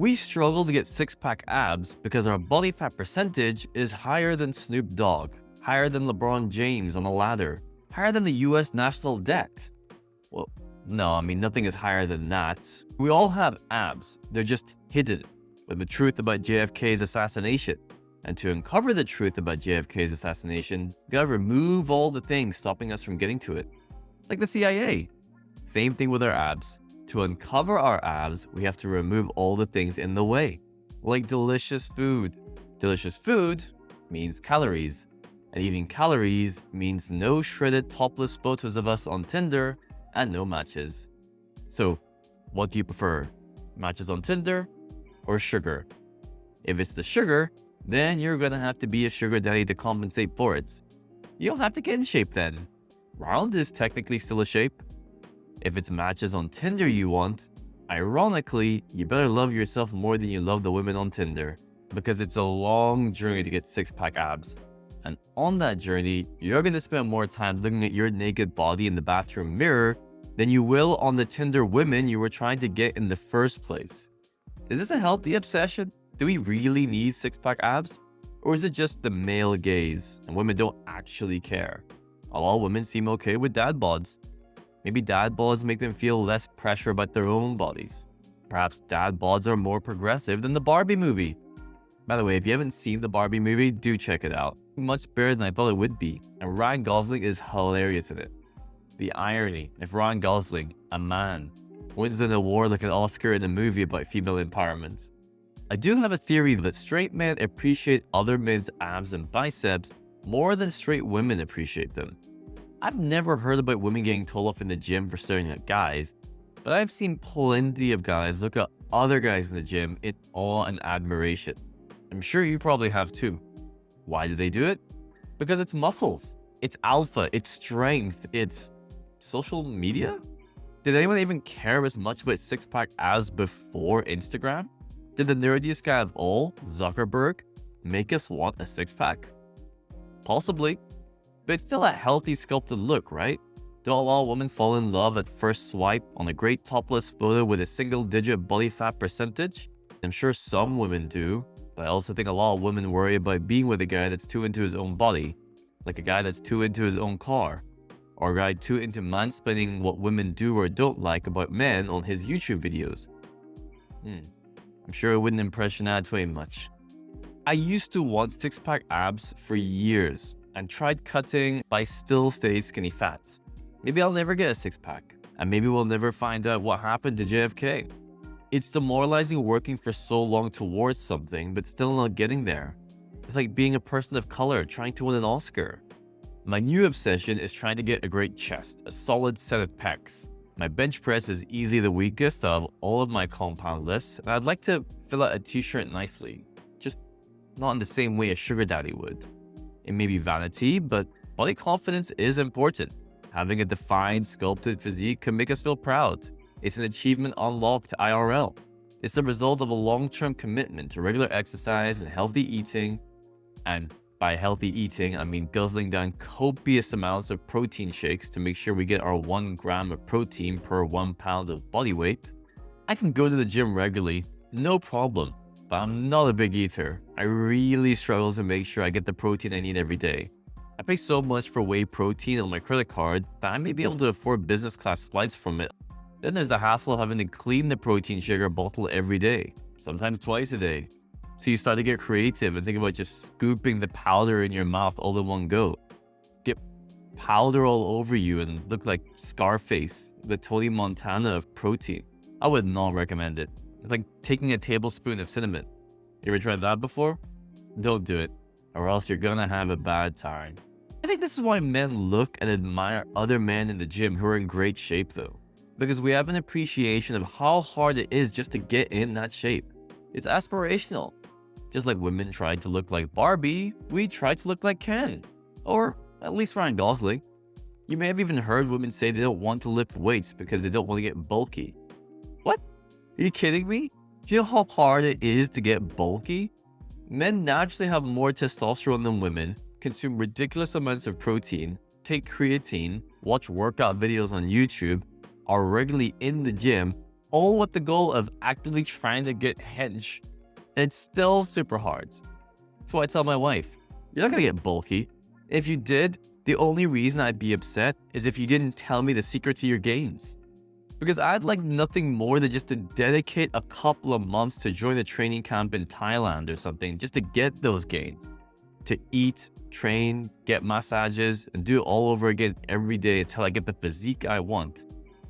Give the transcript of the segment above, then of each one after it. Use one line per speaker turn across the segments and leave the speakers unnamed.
We struggle to get six-pack abs because our body fat percentage is higher than Snoop Dogg, higher than LeBron James on a ladder, higher than the US national debt. Well, no, I mean, nothing is higher than that. We all have abs, they're just hidden with the truth about JFK's assassination. And to uncover the truth about JFK's assassination, you gotta remove all the things stopping us from getting to it. Like the CIA. Same thing with our abs. To uncover our abs, we have to remove all the things in the way. Like delicious food. Delicious food means calories. And eating calories means no shredded topless photos of us on Tinder and no matches. So, what do you prefer? Matches on Tinder or sugar? If it's the sugar, then you're gonna have to be a sugar daddy to compensate for it. You don't have to get in shape then. Round is technically still a shape. If it's matches on Tinder you want, ironically, you better love yourself more than you love the women on Tinder, because it's a long journey to get six-pack abs. And on that journey, you're gonna spend more time looking at your naked body in the bathroom mirror than you will on the Tinder women you were trying to get in the first place. Is this a healthy obsession? Do we really need six-pack abs? Or is it just the male gaze and women don't actually care? All women seem okay with dad bods. Maybe dad bods make them feel less pressure about their own bodies. Perhaps dad bods are more progressive than the Barbie movie. By the way, if you haven't seen the Barbie movie, do check it out. Much better than I thought it would be, and Ryan Gosling is hilarious in it. The irony, if Ryan Gosling, a man, wins an award like an Oscar in a movie about female empowerment. I do have a theory that straight men appreciate other men's abs and biceps more than straight women appreciate them. I've never heard about women getting told off in the gym for staring at guys, but I've seen plenty of guys look at other guys in the gym in awe and admiration. I'm sure you probably have too. Why do they do it? Because it's muscles, it's alpha, it's strength, it's social media? Did anyone even care as much about six-pack abs before Instagram? Did the nerdiest guy of all, Zuckerberg, make us want a six-pack? Possibly, but it's still a healthy sculpted look, right? Don't all women fall in love at first swipe on a great topless photo with a single-digit body fat percentage? I'm sure some women do, but I also think a lot of women worry about being with a guy that's too into his own body, like a guy that's too into his own car, or a guy too into mansplaining what women do or don't like about men on his YouTube videos. I'm sure it wouldn't impress Shania Twain much. I used to want six-pack abs for years and tried cutting, but I still stayed skinny fat. Maybe I'll never get a six-pack, and maybe we'll never find out what happened to JFK. It's demoralizing working for so long towards something, but still not getting there. It's like being a person of color trying to win an Oscar. My new obsession is trying to get a great chest, a solid set of pecs. My bench press is easily the weakest of all of my compound lifts, and I'd like to fill out a t-shirt nicely. Just not in the same way a sugar daddy would. It may be vanity, but body confidence is important. Having a defined, sculpted physique can make us feel proud. It's an achievement unlocked IRL. It's the result of a long-term commitment to regular exercise and healthy eating. And by healthy eating, I mean guzzling down copious amounts of protein shakes to make sure we get our 1 gram of protein per 1 pound of body weight. I can go to the gym regularly, no problem, but I'm not a big eater. I really struggle to make sure I get the protein I need every day. I pay so much for whey protein on my credit card that I may be able to afford business class flights from it. Then there's the hassle of having to clean the protein sugar bottle every day, sometimes twice a day. So you start to get creative and think about just scooping the powder in your mouth all in one go. Get powder all over you and look like Scarface, the Tony Montana of protein. I would not recommend it. It's like taking a tablespoon of cinnamon. You ever tried that before? Don't do it, or else you're gonna have a bad time. I think this is why men look and admire other men in the gym who are in great shape though. Because we have an appreciation of how hard it is just to get in that shape. It's aspirational. Just like women tried to look like Barbie, we tried to look like Ken. Or at least Ryan Gosling. You may have even heard women say they don't want to lift weights because they don't want to get bulky. What? Are you kidding me? Do you know how hard it is to get bulky? Men naturally have more testosterone than women, consume ridiculous amounts of protein, take creatine, watch workout videos on YouTube, are regularly in the gym, all with the goal of actively trying to get hench. And it's still super hard. That's why I tell my wife, you're not gonna get bulky. If you did, the only reason I'd be upset is if you didn't tell me the secret to your gains. Because I'd like nothing more than just to dedicate a couple of months to join a training camp in Thailand or something just to get those gains. To eat, train, get massages, and do it all over again every day until I get the physique I want.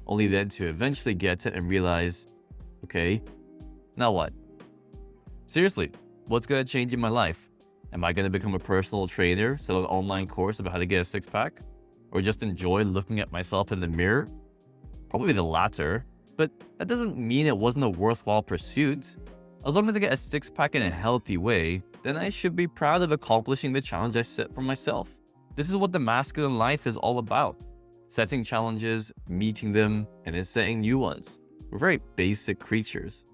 Only then to eventually get it and realize, okay, now what? Seriously, what's gonna change in my life? Am I gonna become a personal trainer, sell an online course about how to get a six-pack? Or just enjoy looking at myself in the mirror? Probably the latter, but that doesn't mean it wasn't a worthwhile pursuit. As long as I get a six-pack in a healthy way, then I should be proud of accomplishing the challenge I set for myself. This is what the masculine life is all about. Setting challenges, meeting them, and then setting new ones. We're very basic creatures.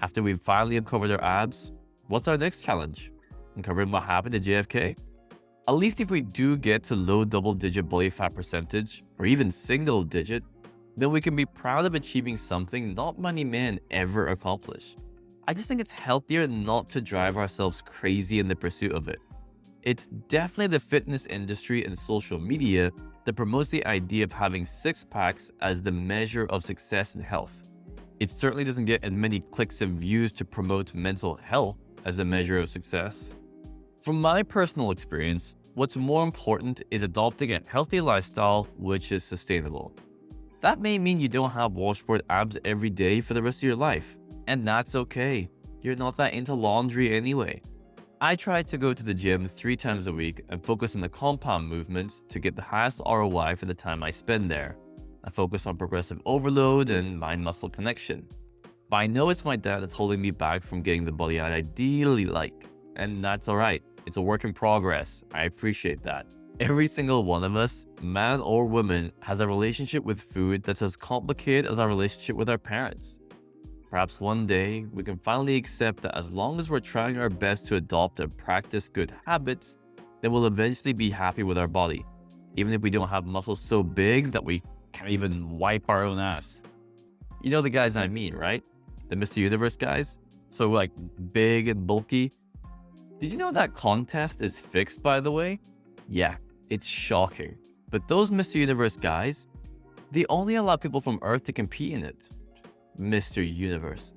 After we've finally uncovered our abs, what's our next challenge? Uncovering what happened to JFK? At least if we do get to low double-digit body fat percentage, or even single-digit, then we can be proud of achieving something not many men ever accomplish. I just think it's healthier not to drive ourselves crazy in the pursuit of it. It's definitely the fitness industry and social media that promotes the idea of having six-packs as the measure of success and health. It certainly doesn't get as many clicks and views to promote mental health as a measure of success. From my personal experience, what's more important is adopting a healthy lifestyle which is sustainable. That may mean you don't have washboard abs every day for the rest of your life, and that's okay. You're not that into laundry anyway. I try to go to the gym 3 times a week and focus on the compound movements to get the highest ROI for the time I spend there. I focus on progressive overload and mind-muscle connection. But I know it's my dad that's holding me back from getting the body I'd ideally like, and that's alright. It's a work in progress. I appreciate that. Every single one of us, man or woman, has a relationship with food that's as complicated as our relationship with our parents. Perhaps one day, we can finally accept that as long as we're trying our best to adopt and practice good habits, then we'll eventually be happy with our body, even if we don't have muscles so big that we can't even wipe our own ass. You know the guys I mean, right? The Mr. Universe guys? So like big and bulky. Did you know that contest is fixed, by the way? Yeah, it's shocking. But those Mr. Universe guys, they only allow people from Earth to compete in it. Mr. Universe.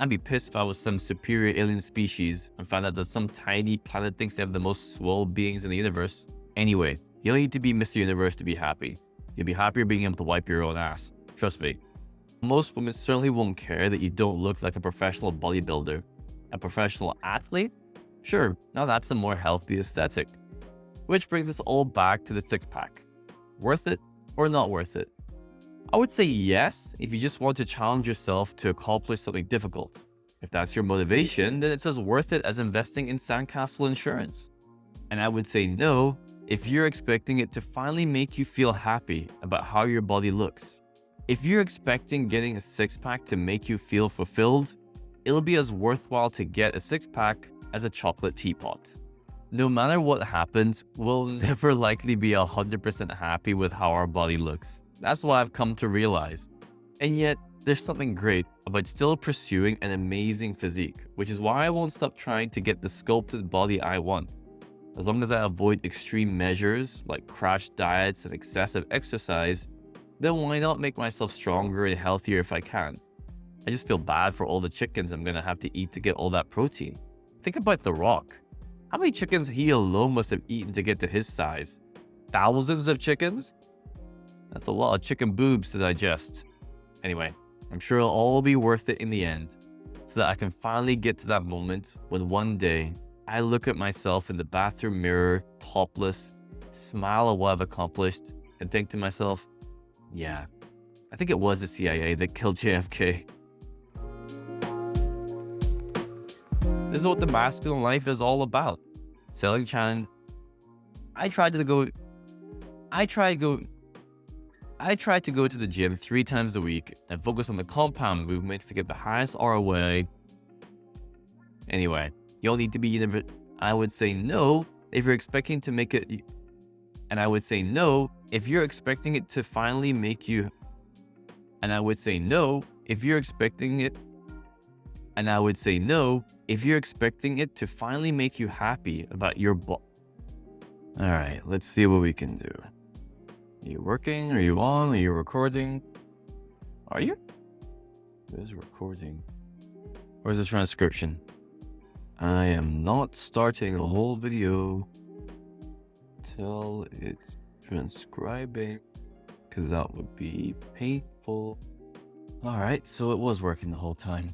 I'd be pissed if I was some superior alien species and found out that some tiny planet thinks they have the most swole beings in the universe. Anyway, you don't need to be Mr. Universe to be happy. You'll be happier being able to wipe your own ass. Trust me. Most women certainly won't care that you don't look like a professional bodybuilder. A professional athlete? Sure, now that's a more healthy aesthetic. Which brings us all back to the six-pack. Worth it or not worth it? I would say yes if you just want to challenge yourself to accomplish something difficult. If that's your motivation, then it's as worth it as investing in Sandcastle insurance. And I would say no if you're expecting it to finally make you feel happy about how your body looks. If you're expecting getting a six-pack to make you feel fulfilled, it'll be as worthwhile to get a six-pack as a chocolate teapot. No matter what happens, we'll never likely be 100% happy with how our body looks. That's what I've come to realize. And yet, there's something great about still pursuing an amazing physique, which is why I won't stop trying to get the sculpted body I want. As long as I avoid extreme measures like crash diets and excessive exercise, then why not make myself stronger and healthier if I can? I just feel bad for all the chickens I'm gonna have to eat to get all that protein. Think about The Rock. How many chickens he alone must have eaten to get to his size? Thousands of chickens? That's a lot of chicken boobs to digest. Anyway, I'm sure it'll all be worth it in the end, so that I can finally get to that moment when one day I look at myself in the bathroom mirror, topless, smile at what I've accomplished, and think to myself, yeah, I think it was the CIA that killed JFK. This is what the masculine life is all about. Selling challenge. I tried to go to the gym 3 times a week and focus on the compound movements to get the highest ROI. Anyway, you don't need to be I would say no if you're expecting to make it. And I would say no if you're expecting it to finally make you. And I would say no if you're expecting it, and I would say no, if you're expecting it to finally make you happy about your Alright, let's see what we can do. Are you working? Are you on? Are you recording? Are you? It is recording. Where's the transcription? I am not starting a whole video till it's transcribing, because that would be painful. Alright, so it was working the whole time.